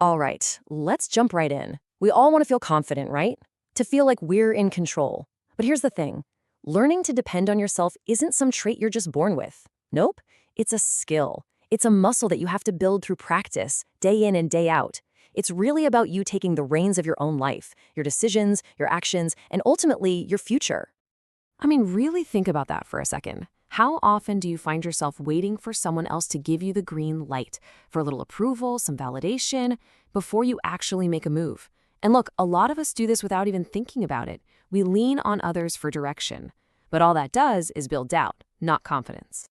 All right, let's jump right in. We all want to feel confident, right? To feel like we're in control. But here's the thing. Learning to depend on yourself isn't some trait you're just born with. Nope, it's a skill. It's a muscle that you have to build through practice, day in and day out. It's really about you taking the reins of your own life, your decisions, your actions, and ultimately your future. I mean, really think about that for a second. How often do you find yourself waiting for someone else to give you the green light, for a little approval, some validation, before you actually make a move? And look, a lot of us do this without even thinking about it. We lean on others for direction. But all that does is build doubt, not confidence.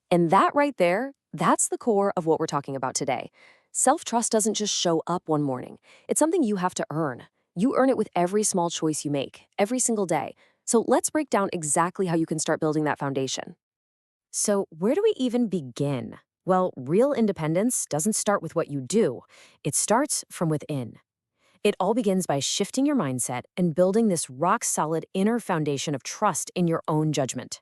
And that right there, that's the core of what we're talking about today. Self-trust doesn't just show up one morning. It's something you have to earn. You earn it with every small choice you make, every single day. So let's break down exactly how you can start building that foundation. So where do we even begin? Well, real independence doesn't start with what you do. It starts from within. It all begins by shifting your mindset and building this rock-solid inner foundation of trust in your own judgment.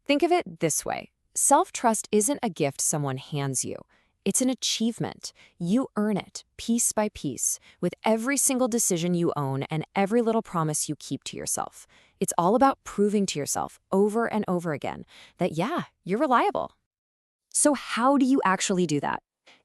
Think of it this way. Self-trust isn't a gift someone hands you. It's an achievement. You earn it, piece by piece, with every single decision you own and every little promise you keep to yourself. It's all about proving to yourself over and over again that, yeah, you're reliable. So how do you actually do that?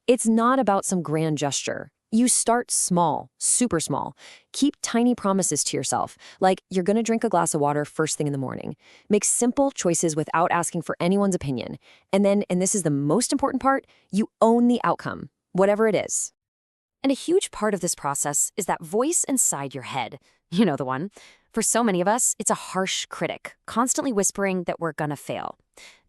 It's not about some grand gesture. You start small, super small. Keep tiny promises to yourself, like you're going to drink a glass of water first thing in the morning. Make simple choices without asking for anyone's opinion. And then, and this is the most important part, you own the outcome, whatever it is. And a huge part of this process is that voice inside your head. You know the one. For so many of us, it's a harsh critic, constantly whispering that we're gonna fail.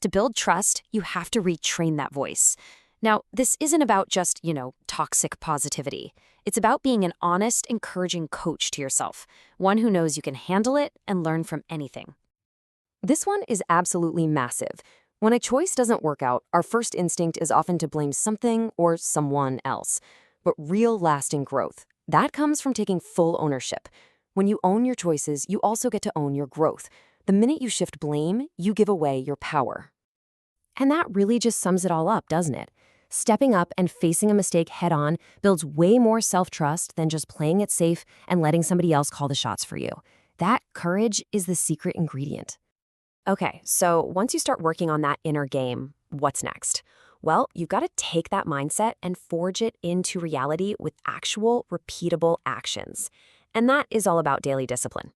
To build trust, you have to retrain that voice. Now, this isn't about just, toxic positivity. It's about being an honest, encouraging coach to yourself, one who knows you can handle it and learn from anything. This one is absolutely massive. When a choice doesn't work out, our first instinct is often to blame something or someone else. But real lasting growth, that comes from taking full ownership. When you own your choices, you also get to own your growth. The minute you shift blame, you give away your power. And that really just sums it all up, doesn't it? Stepping up and facing a mistake head-on builds way more self-trust than just playing it safe and letting somebody else call the shots for you. That courage is the secret ingredient. Okay, so once you start working on that inner game, what's next? Well, you've got to take that mindset and forge it into reality with actual, repeatable actions. And that is all about daily discipline.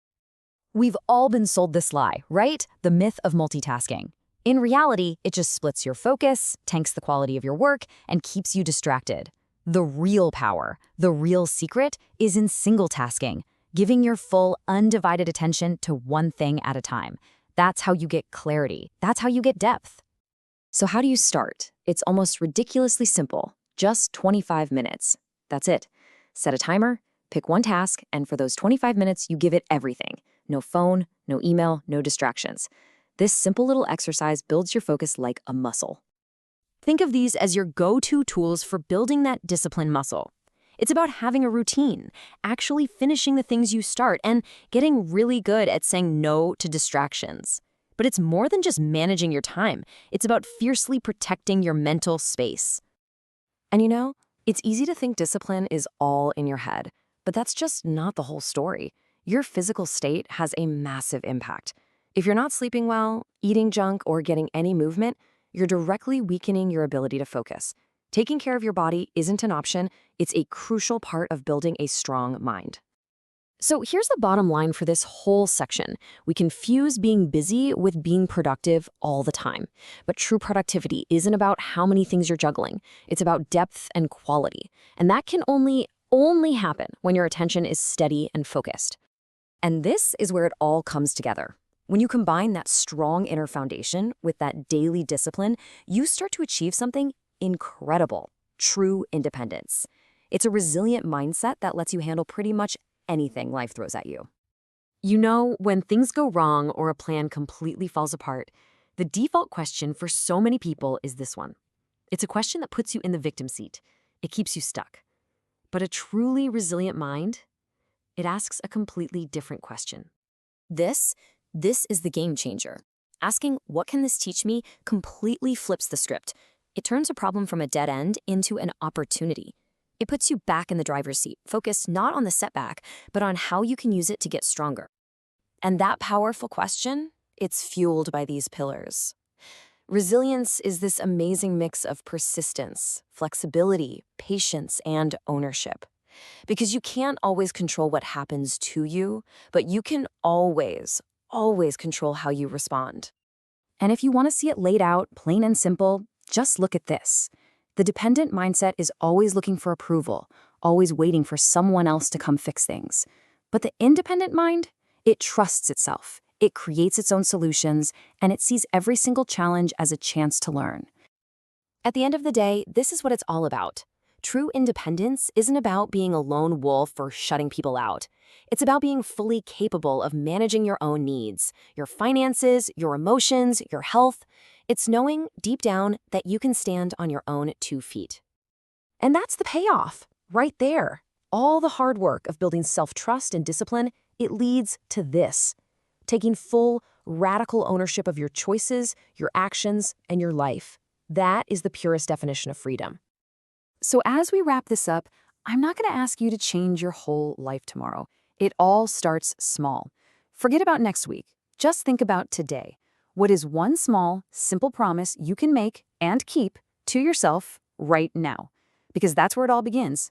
We've all been sold this lie, right? The myth of multitasking. In reality, it just splits your focus, tanks the quality of your work, and keeps you distracted. The real power, the real secret, is in single tasking, giving your full, undivided attention to one thing at a time. That's how you get clarity. That's how you get depth. So how do you start? It's almost ridiculously simple. Just 25 minutes. That's it. Set a timer, pick one task, and for those 25 minutes, you give it everything. No phone, no email, no distractions. This simple little exercise builds your focus like a muscle. Think of these as your go-to tools for building that discipline muscle. It's about having a routine, actually finishing the things you start, and getting really good at saying no to distractions. But it's more than just managing your time. It's about fiercely protecting your mental space. And it's easy to think discipline is all in your head, but that's just not the whole story. Your physical state has a massive impact. If you're not sleeping well, eating junk, or getting any movement, you're directly weakening your ability to focus. Taking care of your body isn't an option, it's a crucial part of building a strong mind. So here's the bottom line for this whole section. We confuse being busy with being productive all the time. But true productivity isn't about how many things you're juggling. It's about depth and quality. And that can only happen when your attention is steady and focused. And this is where it all comes together. When you combine that strong inner foundation with that daily discipline, you start to achieve something incredible, true independence. It's a resilient mindset that lets you handle pretty much anything life throws at you. When things go wrong or a plan completely falls apart, the default question for so many people is this one. It's a question that puts you in the victim seat. It keeps you stuck. But a truly resilient mind, it asks a completely different question. This is the game changer. Asking, what can this teach me, completely flips the script. It turns a problem from a dead end into an opportunity. It puts you back in the driver's seat, focused not on the setback, but on how you can use it to get stronger. And that powerful question, it's fueled by these pillars. Resilience is this amazing mix of persistence, flexibility, patience, and ownership. Because you can't always control what happens to you, but you can always control how you respond. And if you want to see it laid out, plain and simple, just look at this. The dependent mindset is always looking for approval, always waiting for someone else to come fix things. But the independent mind, it trusts itself. It creates its own solutions, and it sees every single challenge as a chance to learn. At the end of the day, this is what it's all about. True independence isn't about being a lone wolf or shutting people out. It's about being fully capable of managing your own needs, your finances, your emotions, your health. It's knowing deep down that you can stand on your own 2 feet. And that's the payoff, right there. All the hard work of building self-trust and discipline, it leads to this. Taking full, radical ownership of your choices, your actions, and your life. That is the purest definition of freedom. So as we wrap this up, I'm not going to ask you to change your whole life tomorrow. It all starts small. Forget about next week. Just think about today. What is one small, simple promise you can make and keep to yourself right now? Because that's where it all begins.